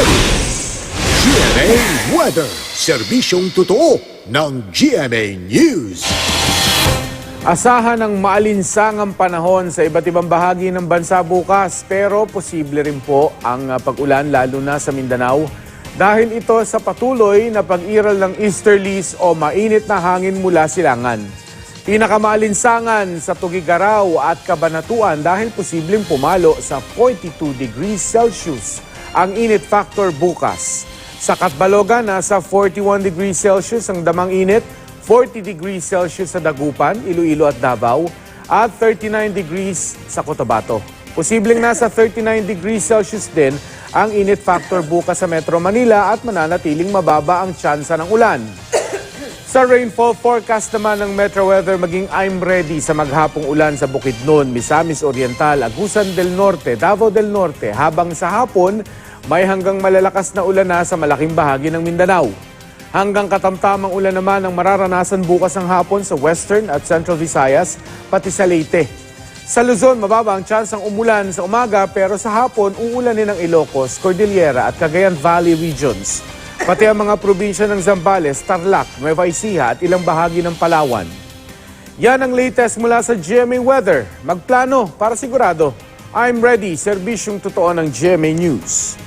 ready. GMA Weather, serbisyong totoo ng GMA News. Asahan ng maalinsangang panahon sa iba't ibang bahagi ng bansa bukas, pero posible rin po ang pag-ulan lalo na sa Mindanao dahil ito sa patuloy na pag-iral ng easterlies o mainit na hangin mula silangan. Pinakamaalinsangan sa Tugigaraw at Cabanatuan dahil posibleng pumalo sa 42 degrees Celsius ang init factor bukas. Sa Catbalogan, nasa 41 degrees Celsius ang damang init, 40 degrees Celsius sa Dagupan, Iloilo at Davao, at 39 degrees sa Cotabato. Posibleng nasa 39 degrees Celsius din ang init factor bukas sa Metro Manila at mananatiling mababa ang tsansa ng ulan. Sa rainfall forecast naman ng Metro Weather, maging I'm ready sa maghapong ulan sa Bukidnon, Misamis Oriental, Agusan del Norte, Davao del Norte, habang sa hapon may hanggang malalakas na ulan na sa malaking bahagi ng Mindanao. Hanggang katamtamang ulan naman ang mararanasan bukas ng hapon sa Western at Central Visayas, pati sa Leyte. Sa Luzon, mababa ang tsansang umulan sa umaga pero sa hapon uulanin ng Ilocos, Cordillera at Cagayan Valley regions. Pati ang mga probinsya ng Zambales, Tarlac, Nueva Ecija at ilang bahagi ng Palawan. Yan ang latest mula sa GMA Weather. Magplano para sigurado. I'm ready, serbisyong totoo ng GMA News.